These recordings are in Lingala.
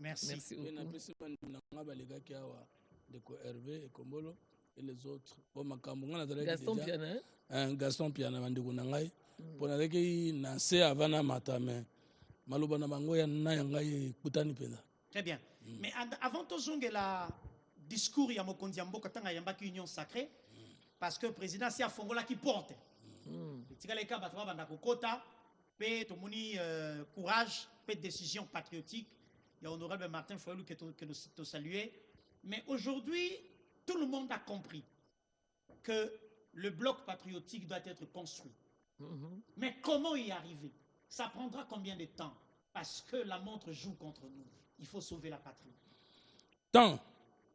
Merci. Merci beaucoup. Hervé et Kombolo et les autres. Gaston Piana. Gaston Piana Mandigunangai. Pour aller nase avana matame. Malobana mangoya na yangai kutani peda. Très bien. Mais avant tout la discours ya mokonzi ya mboka tanga yamba ki union sacrée parce que le président c'est à Fongola qui porte. Tikaleka batwa banda kokota pe tomoni courage, pe décision patriotique. Il y a honorable Martin Fayulu que nous saluer. Mais aujourd'hui, tout le monde a compris que le bloc patriotique doit être construit. Mais comment y arriver? Ça prendra combien de temps? Parce que la montre joue contre nous. Il faut sauver la patrie. Tant,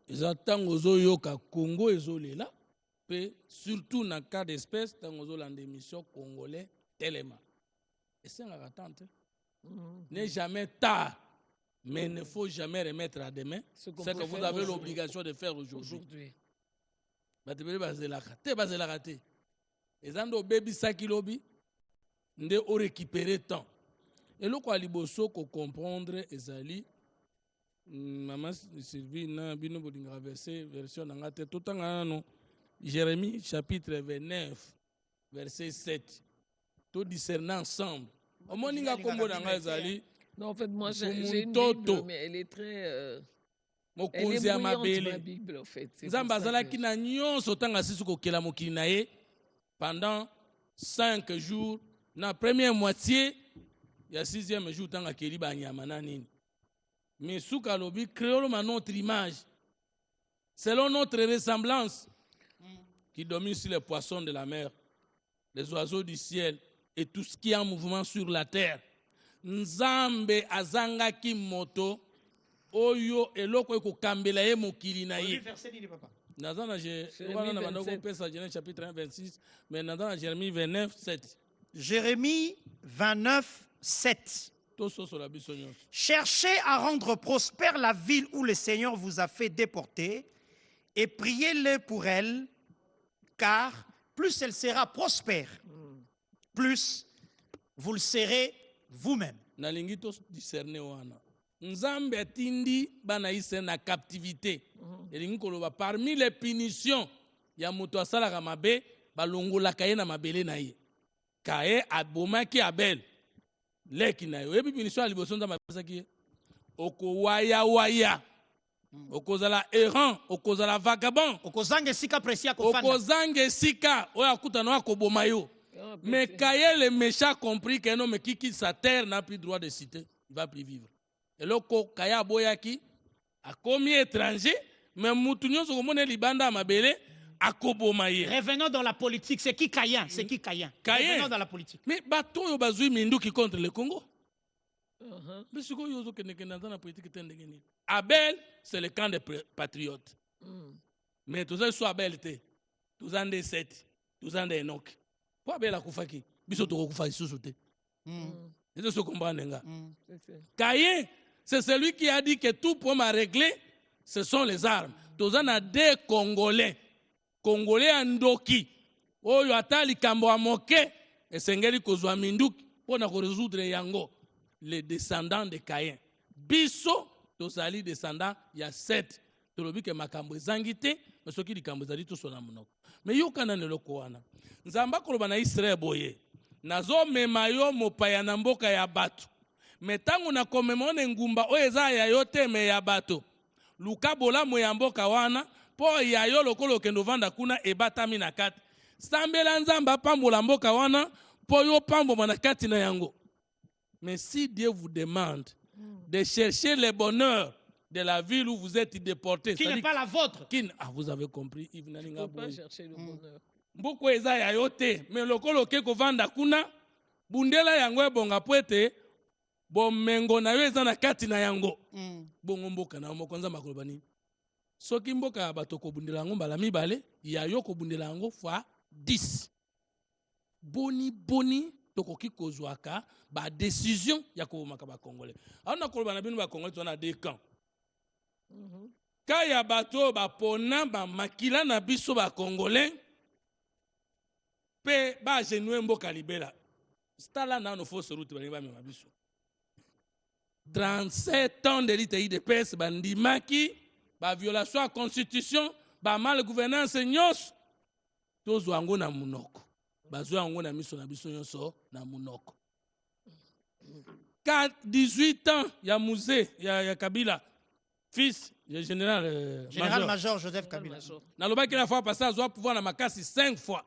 ils attendent aux Oyoka Congo et Zolela, et surtout dans le cas d'espèce, dans les émissions congolais, tellement. Et c'est la attente. N'est jamais tard. Mais il ne faut jamais remettre à demain ce que vous avez l'obligation de faire aujourd'hui. Et quand on baby sakilobi, on récupérer temps. Et là, il faut comprendre ezali maman Sylvie na bino bodinga version na tête tout temps Jérémie chapitre 29 verset 7. Tout discerner ensemble. Au moninga kombo na ezali. Non, en fait, moi, j'ai une Bible, mais elle est très... elle est bruyante, ma Bible, en fait. Pendant 5 jours, dans la première moitié, il y a 6e jour, tant que mais Soukalobi, créons notre image, selon notre ressemblance, qui domine sur les poissons de la mer, les oiseaux du ciel et tout ce qui est en mouvement sur la terre. Nzambe azangaki moto oyo eloko ekokambela ye mokili na ye. Nazana chapitre 1 26 mais nazana Jérémie 29 7. Jérémie 29 7. Cherchez à rendre prospère la ville où le Seigneur vous a fait déporter et priez-le pour elle, car plus elle sera prospère, plus vous le serez vous-même. Nalingi to discerner wana. Nzambe atindi bana ise na captivité. Elingi koloba parmi les punitions ya moto asala mabe balongola kaye na mabele na ye. Kaye abomaki Abel. Leki na yo. Ebi punition a liboso nzambe basaki. Oko waya waya. Okozala errant, okozala vagabond. Okozange sika presia kofanda. Okozange sika oya kutana wa koboma yo. Mais Kaye le méchant compris qu'un homme qui quitte sa terre n'a plus droit de citer, il va plus vivre. Et là, Kaye Boyaki a commis étranger, mais Moutounion se commande Libanda Mabele a Kobomaye. Revenons dans la politique. C'est qui Kayen? C'est qui Kayen? Revenons dans la politique. Mais bateau yo bazui mindu qui contre le Congo. Mais ce qu'on yozo dans la politique est Abel, c'est le camp des patriotes. Mais tous les soit Abel, tous en des 7, tous en des Enoch. Abel a kufaki, biso to kufa isusu te. Et ce comprendre nga. Kayen, c'est celui qui a dit que tout problème à régler, ce sont les armes. Tous en a des Congolais. Congolais andoki. Oyo atali kambo amoke et sengeli kozwa minduki pour na résoudre yango. Les descendants de Kayen. Biso tozali descendants il y a 7. Tolobi ke makambo ezangite, mais soki likambo ezali to sona monoko. Mais yokana ne loko wana. Nzamba koloba na Israël boye. Nazo mema yo mopaya na mboka ya bato. Metangu na komemone ngumba o eza ya yote me ya bato. Luka bola mo ya mboka wana po ya yo lokolo kendo vanda kuna ebatami na kati. Sambela nzamba pambola mboka wana po yo pambo na kati na yango. Mais si Dieu vous demande de chercher le bonheur de la ville où vous êtes déporté, qui n'est pas la vôtre. Vous avez compris. Il ne faut pas chercher le bonheur. Mboko eza ya yote, mais lokolo ke kovanda kuna, bundela yango ebonga poete, bomengo na yo eza na kati na yango. Bongo mboka na moko nzamba koloba nini? Soki mboka ya bato kobundela yango mbala mibale, ya yo kobundela yango fois 10. Boni tokoki kozwaka ba décision ya kobomaka ba Congolais. Ana koloba na bino ba Congolais tona deux camps. Kaya bato ba pona ba makila na biso ba Congolais pe ba genoué mboka libela. Stala na no fausse route ba mema biso. 37 ans de l'IDPS, bandimaki, ba violation à constitution, ba mal gouvernance nyos, tozo ango na munoko. Bazo ango na miso na biso nyonso na munoko. 18 ans, il y a Mouzé, il y a Kabila, fils du général-major Joseph Kabila. Nalobaki la fois passée, il pouvoir na makasi 5 fois.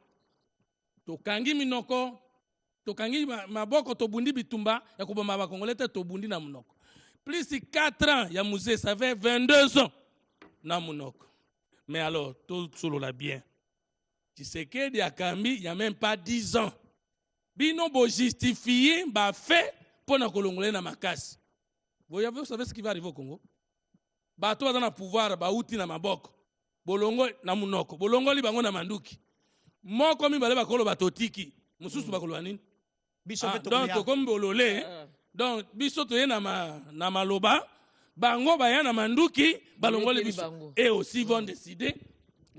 Tokangi minoko, tokangi maboko tobundi bitumba, ya kuboma ba Congolais tobundi na munoko. Plus de 4 ans, il y a Mouzé, ça fait 22 ans na munoko. Mais alors, tout solo la bien. Tu sais que y a Kambi, il n'y a même pas 10 ans. Bino bo justifié, ba fait pour na kolongolais na makasi. Vous savez ce qui va arriver au Congo? Bato bazana pouvoir ba uti na maboko. Bolongo na munoko. Bolongo li bango na manduki. Moko mi bale bakolo batotiki. Mususu bakolo nini? Donc comme bololé, donc biso to na maloba, bango baya na manduki, balongo li biso. Et aussi vont décider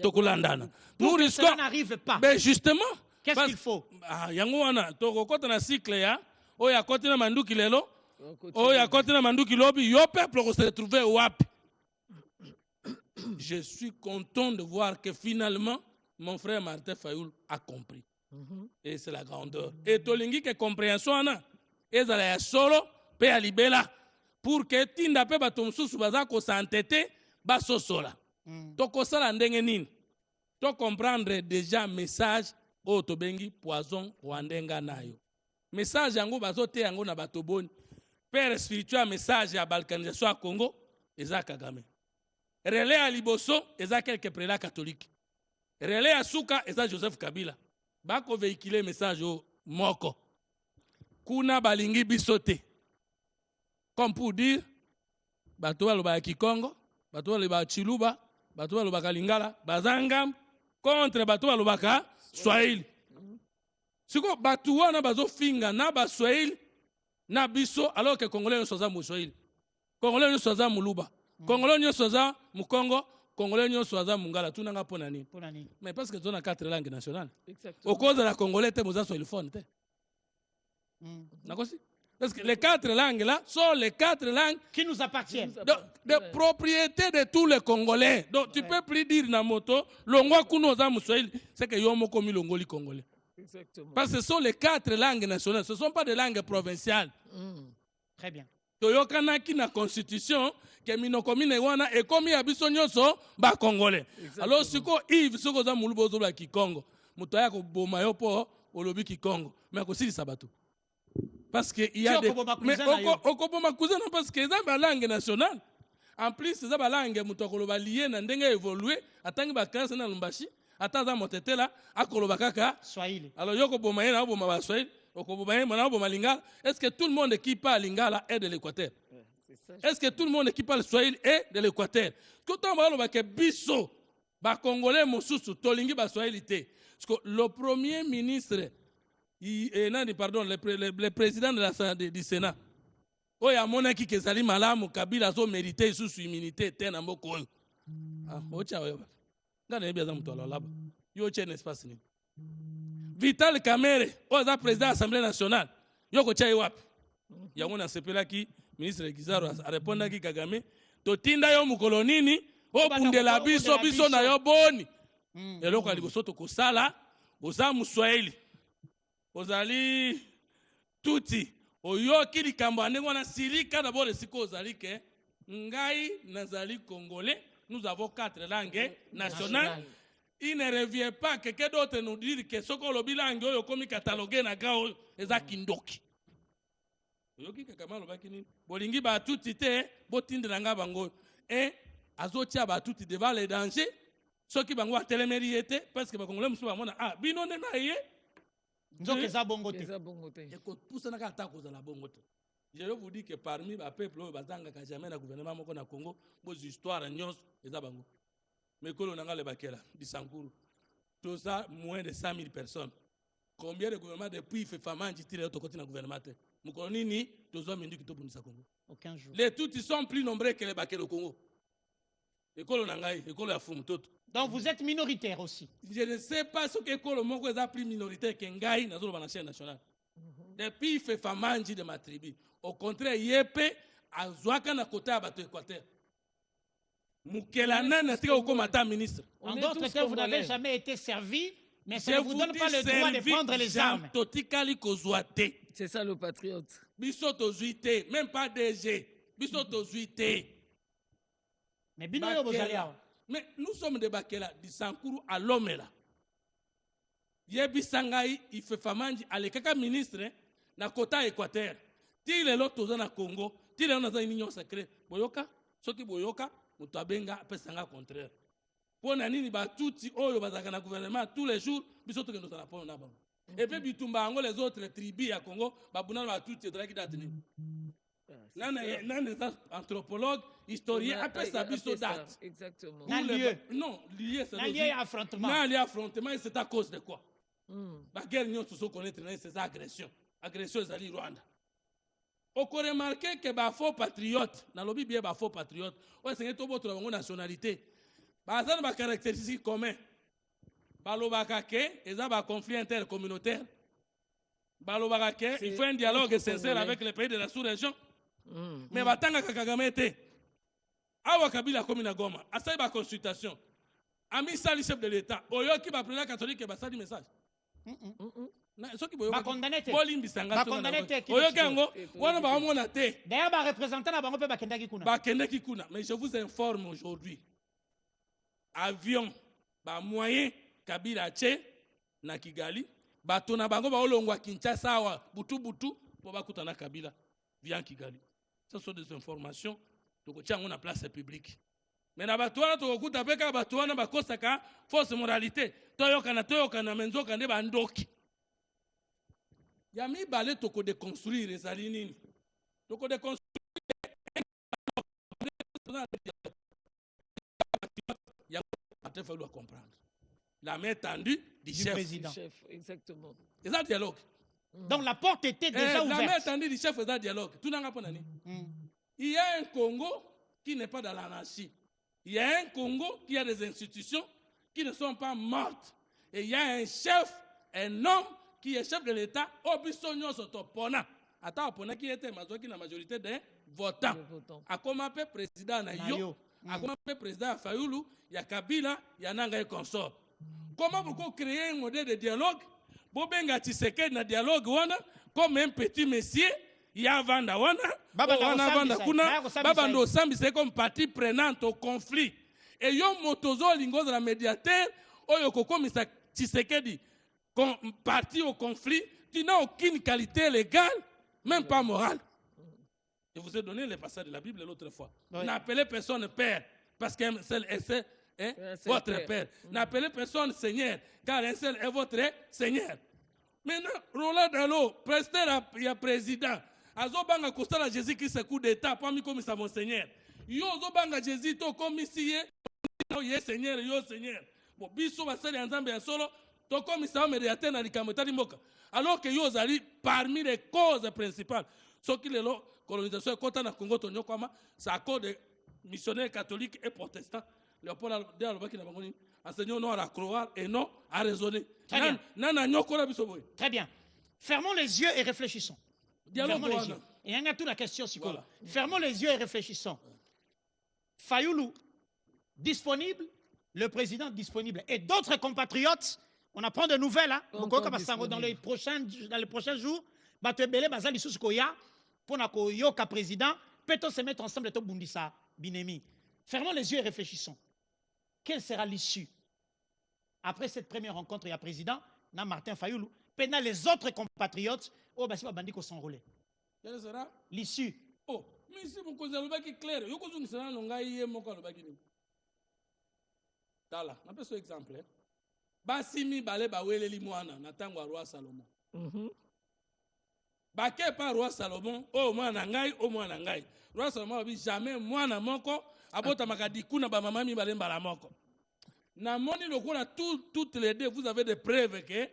tokolandana. Pour que cela n'arrive pas. Ben justement, qu'est-ce qu'il faut? Yango wana tokokota na cycle ya oya koti na manduki lelo. Oya koti na manduki lobi yo peuple ko se retrouver wapi. Je suis content de voir que finalement, mon frère Martin Fayoul a compris. Et c'est la grandeur. Et tolingi que compréhension ana. Et ça la solo pe alibela pour que tinda pe batomsusu baza ko s'entêter baso sola. To ko sala ndenge nini. To comprendre déjà message o to bengi poison wandenga nayo. Message yango bazo te yango na batoboni. Père spirituel message ya balkanisation à Congo eza Kagame. Relais à Liboso, eza quelques prélats catholiques. Relais à Souka, eza Joseph Kabila. Bako véhiculer message au moko. Kuna balingi bisote. Comme pour dire, bato baloba Kikongo, bato baloba Chiluba, bato baloba Lingala, bazangam contre bato baloba Swahili. Siko bato wana bazo finga na ba Swahili na biso alors que Congolais ne sont pas Swahili. Congolais ne sont pas Muluba. Congolais ne sont pas Mukongo, Congolais ne sont pas Mungala, tout n'a pas nani. Mais parce que tu as 4 langues nationales. Au cause de la Congolais, tu as soit le fond. Parce que les 4 langues là sont les 4 langues qui nous appartiennent. De propriété de tous les Congolais. Donc tu peux plus dire na moto, longwa kuno za Swahili, c'est que yomo komi longoli Congolais. Exactement. Parce que ce sont les 4 langues nationales, ce ne sont pas des langues provinciales. Très bien. Toyokanaki na constitution ke minoko mine wana ekomi abiso nyonso ba Congolais. Alors siko Yves soko za mulubo zo la Kikongo. Muto ya ko boma yo po olobi Kikongo. Mais ko sili sabato. Parce que il y a des mais okoboma kuzana parce que ça ba langue nationale. En plus ça ba langue muto koloba lié na ndenge évoluer atangi ba classe na Lumbashi ataza motetela akoloba kaka Swahili. Alors yoko boma yena boma ba Swahili. Est-ce que tout le monde qui parle Lingala est de l'Équateur? Est-ce que tout le monde qui parle Swahili est de l'Équateur? Quand on parle de Bisso, les Congolais, le premier ministre, le président du Sénat, il y a mon qui est allé malade, Kabila a mérité sous immunité, il y a un espace. Vital Kamerhe, oza président de l'Assemblée nationale. Yoko chai wapi? Yango na sepela ki ministre Gizaro a répondre ki Kagame, to tinda yo mukolo nini, o bundela biso na yo boni. Eloko aliboso to kosala, oza muswahili. Ozali tuti, oyoki likambo andengo na silika d'abord esiko ozali ke ngai nazali congolais, nous avons 4 langues nationales. Il ne revient pas que quelqu'un d'autre nous dise que ce qu'on a bilingue oyo komi catalogué na gao eza kindoki. Yoki kama lo bakini bolingi ba tuti te botindela nga bango et azotia ba tuti devant les dangers ceux qui bango atelemeri ete parce que ba congolais musu ba mona ah bino nde na ye nzoke za bongote et ko poussa na kata ko za la bongote. Je veux vous dire que parmi ba peuple oyo bazanga ka jamais na gouvernement moko na Congo bo histoire nyos eza bango. Mais quand on a le Bakela, Bisankuru, tout ça, moins de 100 000 personnes. Combien de gouvernements depuis fait famille qui tirent au côté du gouvernement? Nous connaissons tous les minutes qui sont au Congo. Aucun jour. Les tout ils sont plus nombreux que les Bakela au Congo. École Nangaï, école à Foum, tout. Donc vous êtes minoritaire aussi. Je ne sais pas ce que l'école Mongo est plus minoritaire que Ngaï dans la chaîne nationale. Depuis il fait famille de ma tribu. Au contraire, Yépe, azwaka na kota ya bato Équateur. Mukela nana tika okoma ta ministre. En d'autres termes, vous n'avez jamais été servi, mais ça ne vous donne pas le droit de prendre les armes. C'est ça le patriote. Biso tozuité, même pas DG. Biso tozuité. Mais binoyo bozaliao. Mais nous sommes de Bakela, du Sankuru à Lomela. Yebi Sangai, il fait famanji, alekaka ministre, na kota Équateur. Ti le lot toza na Congo, ti le na union sacrée. Boyoka, soki boyoka, mutabenga pesanga contraire. Pona nini ba tuti oyo bazaka na gouvernement tous les jours, biso to ke notana pona na bango. Et puis bitumba ngo les autres tribus ya Congo, babuna ba tuti draki datini. Nan anthropologue, historien, après ça biso date. Exactement. Non, lié c'est lié affrontement. Non, lié affrontement, c'est à cause de quoi? La guerre nous tous connaître ces agressions. Agressions à Rwanda. On peut remarquer que les faux patriotes, dans le bien les faux patriotes, c'est une nationalité. Ils ont des caractéristiques communes. Ils ont un conflit intercommunautaire. Il faut un dialogue sincère avec les pays de la sous-région. Mais il y a des Awa Kabila comme na Goma, a ça une consultation. Ami sali chef de l'État, oyo qui va prendre catholique et va ça du message. Ba condamné te. Ba condamné te. Oyo kango, wana ba mona te. D'ailleurs ba représentant na bango pe ba kendaki kuna. Ba kendaki kuna, mais je vous informe aujourd'hui. Avion ba moyen Kabila che na Kigali, ba tona bango ba olongwa Kinshasa wa butu pour ba kutana Kabila via Kigali. Ce sont des informations donc on a place publique. Mais na batwana to kuta peka batwana bakosa ka fausse moralité. Toyoka na menzo kande bandoki. Yami balé toko de construire les alinines. Toko de construire. Il a fallu comprendre. La main tendue du chef. Président. Chef, exactement. C'est ça le dialogue. Donc la porte était déjà ouverte. La main tendue du chef, c'est ça le dialogue. Tout n'a pas nani. Il y a un Congo qui n'est pas dans l'anarchie. Il y a un Congo qui a des institutions qui ne sont pas mortes. Et il y a un chef, un homme qui est chef de l'État, Obisonyo Sotopona. Attends, Opona qui était la majorité des votants. A comment peut président Nayo, a comment peut président Fayoulou, il y a Kabila, il y a Nanga et consort. Comment vous créer un modèle de dialogue? Bobenga Tshisekedi na dialogue wana comme un petit monsieur. Il y a Vanda Wana, Baba Ndo Sambi, c'est comme partie prenante au conflit. Et yon motozo lingo de la médiateur, oyo koko misa Tshisekedi, parti au conflit, tu n'as aucune qualité légale, même pas morale. Je vous ai donné le passage de la Bible l'autre fois. Oui. N'appelez personne père, parce qu'un seul est votre père. N'appelez personne seigneur, car un seul est votre seigneur. Maintenant, Roland Dalo, presteur, il y a président. Azobanga kostala Jésus Christ coup d'état pour mi comme ça mon Seigneur. Yo zobanga Jésus to comme ici yo Seigneur yo Seigneur. Bon biso ba sali nzambe ya solo to comme ça médiateur na likameta limoka. Alors que yo zali parmi les causes principales. Ce qui est la colonisation kota na Congo tonyo kwama c'est à cause des missionnaires catholiques et protestants. Léopold de Alobaki na bangoni enseignant non à croire et non à raisonner. Très bien. Fermons les yeux et réfléchissons. Fermons les yeux. Et il y a toute la question, voilà. Fermons les yeux et réfléchissons. Fayoulou, disponible, le président disponible. Et d'autres compatriotes, on apprend de nouvelles, hein, dans les prochains jours, Batebele Bazali Souskoya, pour Yoka président, peut-on se mettre ensemble et Bundisa Binemi. Fermons les yeux et réfléchissons. Quelle sera l'issue? Après cette première rencontre, il y a président, na Martin Fayoulou, pendant les autres compatriotes, oh, bah, c'est pas bandit qu'on s'enrôle. Quelle sera l'issue? Oh, mais si vous causez le bac clair, vous causez le bac clair. Tala, on peut ce exemple. Basimi bale bawele limwana, natangwa roi Salomon. Baké par roi Salomon, oh, moi nangai, oh, moi nangai. Roi Salomon a dit jamais, moi na moko, abota makadikuna ba mamami balemba la moko. Na moni lokola toutes les deux, vous avez des preuves que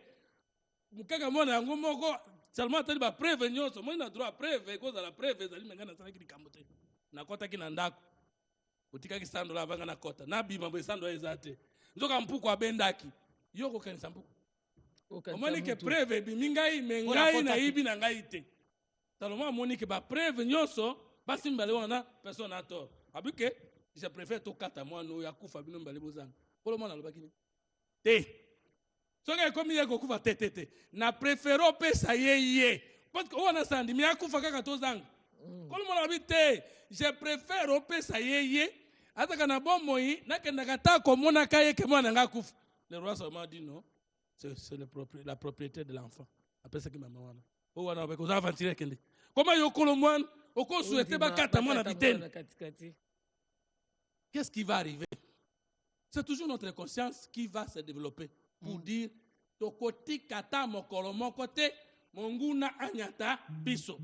mukaka mona ngo moko seulement tali ba preuve nyonso moni na droit preuve cause la preuve ezali mengana sana kili kambote na kota kina ndako utika kisando la vanga na kota na bima bo sando ezate nzoka mpuko abendaki yoko kanisa mpuko omoni ke preuve bi mingai mengai na ibi na ngai te taloma moni ke ba preuve nyonso Basi mbale wana personne n'a tort. Abuke, je préfère to kata moi no ya kufa bino mbale bozanga. Pour le moment na bakini. Te. Soka comme yeko kufa te. Na préféro pesa ye. Parce que on a sandi mi akufa kaka to zanga. Pour le moment habité, je préfère au pesa ye. Ataka na bomoi na kenda kata komona kaye ke mwana nga kufa. Le roi seulement dit non. C'est la propriété de l'enfant. Après ça qui m'a maman. Oh wana ba ko za aventurer kende. Comment yo kolomwan oko souhaiter ba kata mwana bitene. Qu'est-ce qui va arriver? C'est toujours notre conscience qui va se développer pour dire tokoti kata mokolo mokote monguna anyata biso.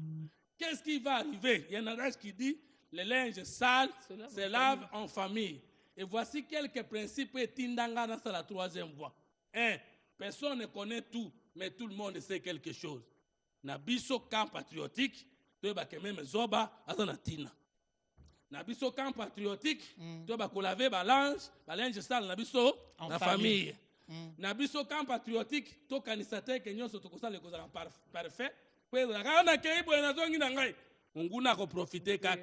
Qu'est-ce qui va arriver? Il y a un adage qui dit le linge sale se lave en famille. Et voici quelques principes tindanga dans la troisième voie. 1. Personne ne connaît tout, mais tout le monde sait quelque chose. Nabiso camp patriotique, tu vas même zoba azanatina. Nabiso camp patriotique, tu vas laver balange sale nabiso en famille. Nabiso camp patriotique, to kanisate kenyo soto kosala kozala parfait. Pour la kana keibo na zongi na ngai. Nguna ko profiter kaka.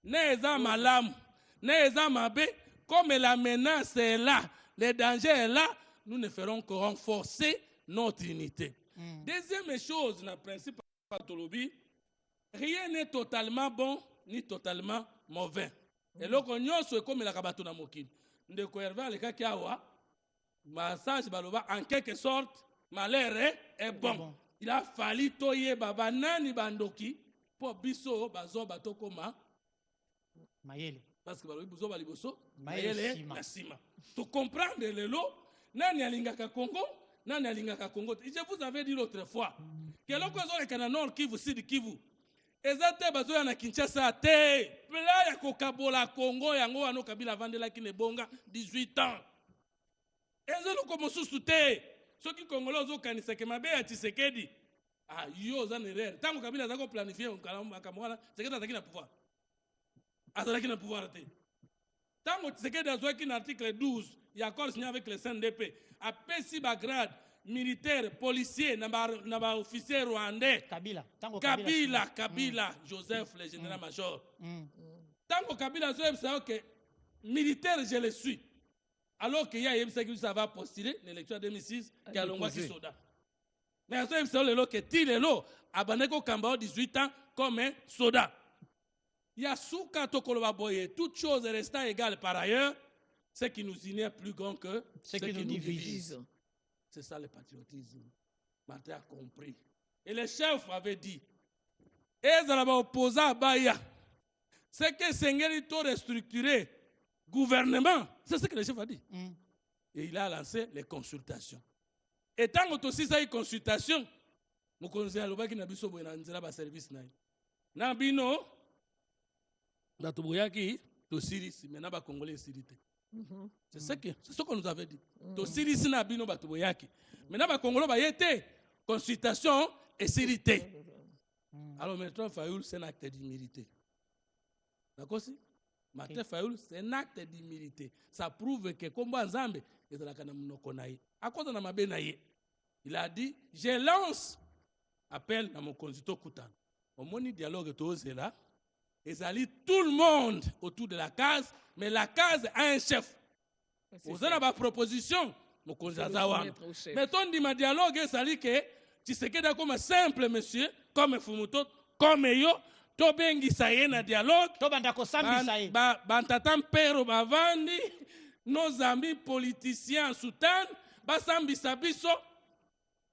Neza malamu, neza mabe, comme la menace est là, le danger est là, nous ne ferons que renforcer notre unité. Deuxième chose, dans le principe pathologie, rien n'est totalement bon ni totalement mauvais. Et là, on est comme la kabato na mokini. Ndeko Hervé le kakiawa, massage baloba en quelque sorte, malheur est bon. Il a fallu toyer baba nani bandoki pour biso bazo bato koma Mayele. Parce que balobi zoba liboso mayele na sima. Tu comprends le lo nani alingaka Congo, nani alingaka Congo. Je vous avais dit l'autre fois que loko zo le kana nord Kivu sud Kivu. Ezate bazo ya na Kinshasa te. Pela ya kokabola Congo yango ano Kabila vandela ki ne bonga 18 ans. Ezelo ko mosusu te. Ceux qui congolais zo kanisa ke mabe ya Tshisekedi. Ah yo za ne rere. Tango Kabila za ko planifier akamwana Tshisekedi azaki na pouvoir. Azaki na pouvoir te. Tango Tshisekedi azaki na article 12, il y a accord signé avec le CNDP. A pesi ba grade militaire, policier, na ba officier rwandais. Kabila, Joseph le général-major. Tango Kabila zo ebisa que militaire je le suis. Alors qu'il y a ebisa qui ça va postuler l'élection 2006 qui a longwa ki soda. Mais zo ebisa le lo que ti le lo abaneko kamba 18 ans comme un soda. Yasuka tokoloba boye, toute chose restant égale par ailleurs, ce qui nous unit est plus grand que ce qui nous divise. C'est ça le patriotisme. Martin a compris. Et le chef avait dit, Ezalaba opposé à Baya, c'est que Sengeli to restructuré gouvernement. C'est ce que le chef a dit. Et il a lancé les consultations. Et tant que aussi ça une consultation, nous connaissons l'obaki na biso boye na nzela ba service na. Na bino bato boyaki to sirisi mena ba congolais sirité. C'est ce qu'on nous avait dit. To sirisi na bino bato boyaki. Mena ba congolais ba yete consultation et sirité. Alors Martin Fayoul c'est un acte d'humilité. D'accord si? Martin Fayoul c'est un acte d'humilité. Ça prouve que combat Nzambe ezalaka na munoko na ye. Akoza na mabe na ye. Il a dit je lance appel à mon consultant Koutan. Au moni dialogue to zela. Ils allient tout le monde autour de la case, mais la case a un chef. Vous avez ma proposition, mon conjazawan. Mettons dit ma dialogue, ils allient que tu sais que comme un simple monsieur, comme un fumuto, comme yo, to bengi saye na dialogue, to bandako sambi saye. Bantatam pero bavandi, nos amis politiciens soutenent, basambi sabiso.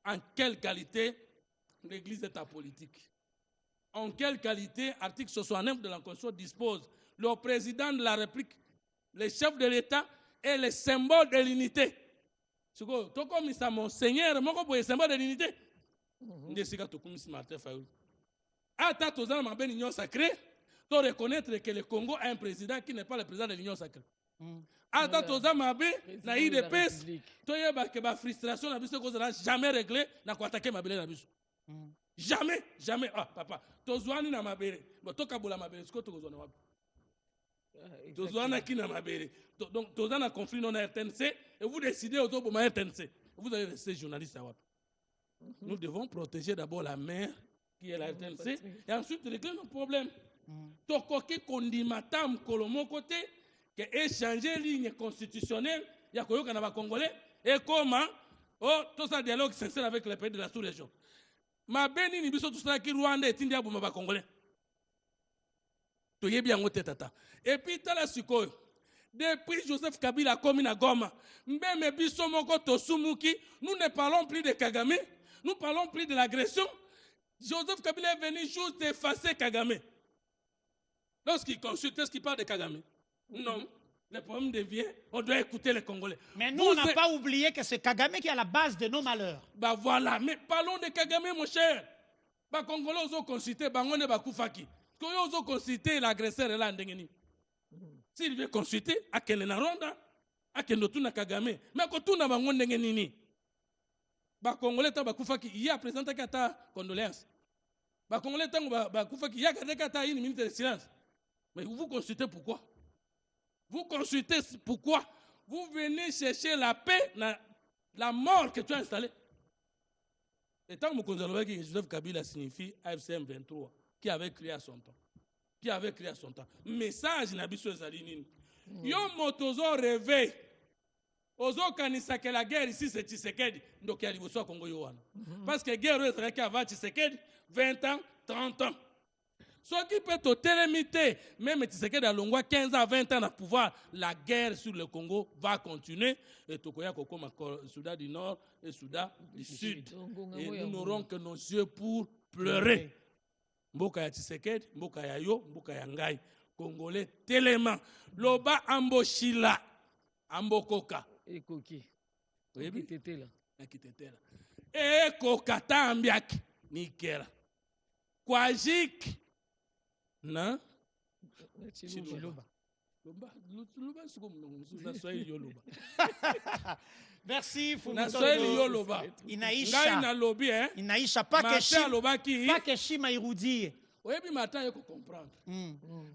En quelle qualité l'Église est apolitique? En quelle qualité, article 69 de la Constitution dispose, le président de la République, le chef de l'État est le symbole de l'unité. Tout comme ça, mon Seigneur, mon le symbole de l'unité. Martin Fayoul. Attends, tous les gens de l'Union sacrée, tu reconnaître que le Congo a un président qui n'est pas le président de l'Union sacrée. Attends, tous les gens de l'IDPS, tu as que la frustration n'a jamais réglé, n'a pas attaqué ma belle. Jamais, jamais. Ah, papa, tozwani na mabere. Bo toka bola mabere, siko tokozwana wapi. Tozwana ki na mabere. Donc tozana conflit non RTNC et vous décidez autour de ma RTNC. Vous allez rester journaliste à wapi. Nous devons protéger d'abord la mer qui est la RTNC et ensuite régler nos problèmes. tokoki kondimata mokolo moko te ke échanger ligne constitutionnelle ya koyoka na Congolais et comment tout ça dialogue sincère avec les pays de la sous-région. Ma beni ni biso tout ça qui Rwanda et India boma ba Congolais. To yebi yango tata. Et puis tala sikoyo. Depuis Joseph Kabila a commis na Goma, mbeme biso moko to sumuki, nous ne parlons plus de Kagame, nous parlons plus de l'agression. Joseph Kabila est venu juste effacer Kagame. Lorsqu'il consulte, est-ce qu'il parle de Kagame? Non. Le problème devient, on doit écouter les Congolais. Mais nous, on n'a pas oublié que c'est Kagame qui est à la base de nos malheurs. Bah voilà, mais parlons de Kagame, mon cher. Bah Congolais, ils ont consulté, bah on est bah Koufaki. Ils ont consulté l'agresseur là, ndengeni. S'il veut consulter, à quel na Rwanda, à quel na Kagame, mais à tout na bango ndengeni. Bah Congolais, bah Koufaki, il y a présenté kata condoléances. Bah Congolais, bah Koufaki, il y a kata une minute de silence. Mais vous consultez pourquoi? Vous consultez pourquoi? Vous venez chercher la paix, la mort que tu as installée. Et tant que que Joseph Kabila signifie AFCM 23, qui avait créé à son temps. Qui avait créé à son temps. Message n'a pas besoin. Yo motozo rêvé. Ozo kanisa que la guerre ici c'est Tshisekedi. Donc il y a l'Ivoire Congo Yohan. Parce que la guerre est avant Tshisekedi, 20 ans, 30 ans. Ce qui peut te télémiter, même Tshisekedi a 15 à 20 ans à pouvoir, la guerre sur le Congo va continuer. Et Tokoya Kokoma, Soudan du Nord et Soudan du Sud. Et nous n'aurons que nos yeux pour pleurer. Mboka ya Tshisekedi, Mboka ya Yo, Mboka ya Ngai. Congolais, tellement. Loba Amboshila, Ambokoka. Et Koki. Oui, Kitetela. Et Kokata Ambiak, Nikera. Kwajik. Non? Merci Inaisha pas que Shima Irudi. Oui, mais maintenant il faut comprendre.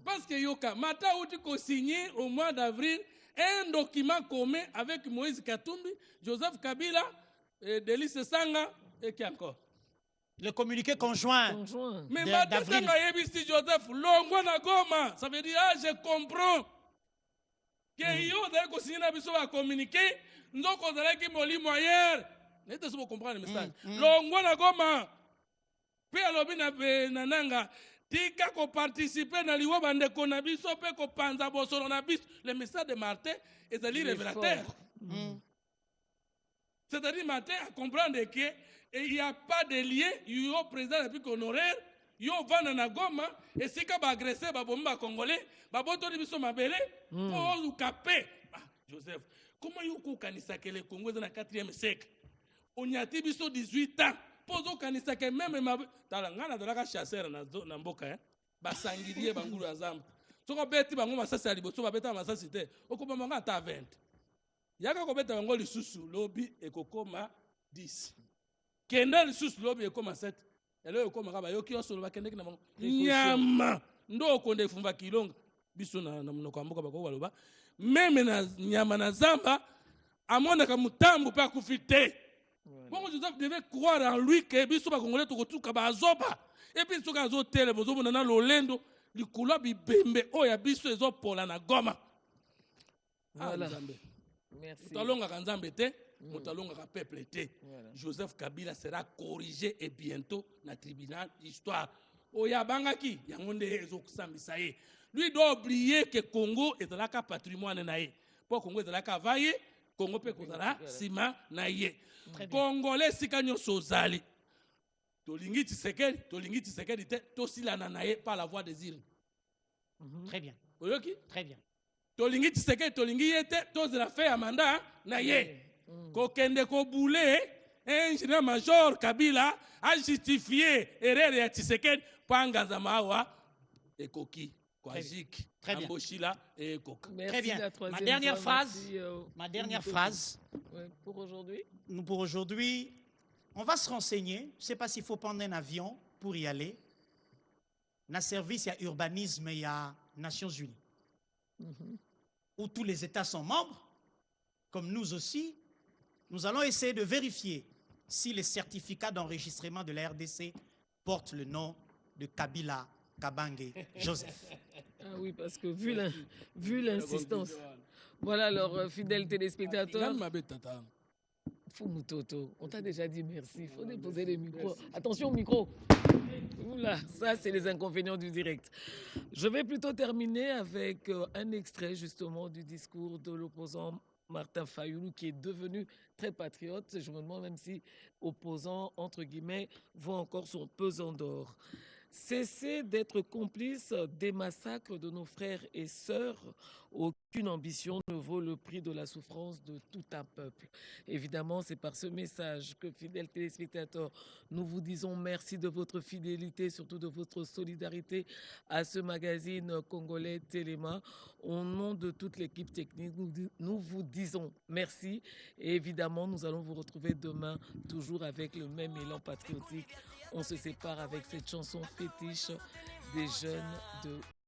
Parce que Yoka, maintenant il faut signer au mois d'avril un document commun avec Moïse Katumbi, Joseph Kabila, Delis Sanga et qui encore? Le communiqué conjoint. Mais d'avril. Joseph, ça veut dire, je comprends. Que yo d'ailleurs signé na biso va communiquer, nous on dirait que moli moyen. N'était pas comprendre le message. Longwa na Goma. Pe alobi na nanga. Tika ko participer na liwa bande ko na biso pe ko panza bosolo na biso. Le message de Martin est révélateur. C'est-à-dire Martin à comprendre que il n'y a pas de lien, il y a président depuis honoraire, il y a vana na Goma, et si ka ba agressé ba bomba congolais, ba boto di biso mabele, pour ou capé. Joseph, comment you ko kanisa que le Congo est dans le 4e siècle? On y a biso 18 ans. Pozo kanisa que même ma talangana de la chasseur na mboka hein. Ba sangilie bangulu azamba. Soko beti bango masasi ali boso ba beta masasi te. Okoba manga ta 20. Yaka ko beta bango lisusu lobi ekokoma 10. Kenda lisusu lobi ekoma 7. Elo ekoma kaba yoki osolo bakende na bango. Nyama ndo konde fumba kilonga. Biso na munoko mboka bako baloba. Même na nyama na zamba amona ka mutambu pa kufite. Bon, Joseph devait croire en lui que biso ba congolais to kotuka ba azoba. Et puis soka zo tele bozo na lolendo likula bibembe oya biso ezo pola na Goma. Voilà. Merci. Mutalonga kanzambe te, mutalonga ka peuple te. Joseph Kabila sera corrigé et bientôt na tribunal histoire. Oya bangaki yangonde ezo kusambisa ye. Lui doit oublier que Congo est la patrimoine na ye. Pour Congo est la vaille, Congo peut kozala sima na ye. Congolais sikanyo sozali. Tolingi Tshisekedi te tosilana na ye par la voie des îles. Très bien. Oyoki? Très bien. Tolingi Tshisekedi tolingi yete tozela fait amanda na ye. Kokende ko boule ingénieur major Kabila a justifié erreur ya Tshisekedi panga mawa ekoki kwajik amboshila et ekoka. Très bien. Ma dernière phrase. Pour aujourd'hui. Nous pour aujourd'hui, on va se renseigner. Je ne sais pas s'il faut prendre un avion pour y aller. Dans le service, il y a urbanisme, il y a Nations Unies. Où tous les États sont membres, comme nous aussi. Nous allons essayer de vérifier si les certificats d'enregistrement de la RDC portent le nom de Kabila Kabange Joseph. Ah oui, parce que vu l'insistance. Voilà, alors, fidèles téléspectateurs. Fumutoto, on t'a déjà dit merci. Il faut déposer les micros. Attention au micro. Oula, ça, c'est les inconvénients du direct. Je vais plutôt terminer avec un extrait, justement, du discours de l'opposant Martin Fayoulou, qui est devenu très patriote. Je me demande même si opposant, entre guillemets, vaut encore son pesant d'or. Cessez d'être complice des massacres de nos frères et sœurs. Aucune ambition ne vaut le prix de la souffrance de tout un peuple. Évidemment, c'est par ce message que, fidèles téléspectateurs, nous vous disons merci de votre fidélité, surtout de votre solidarité à ce magazine congolais Téléma. Au nom de toute l'équipe technique, nous vous disons merci. Et évidemment, nous allons vous retrouver demain, toujours avec le même élan patriotique. On se sépare avec cette chanson fétiche des jeunes de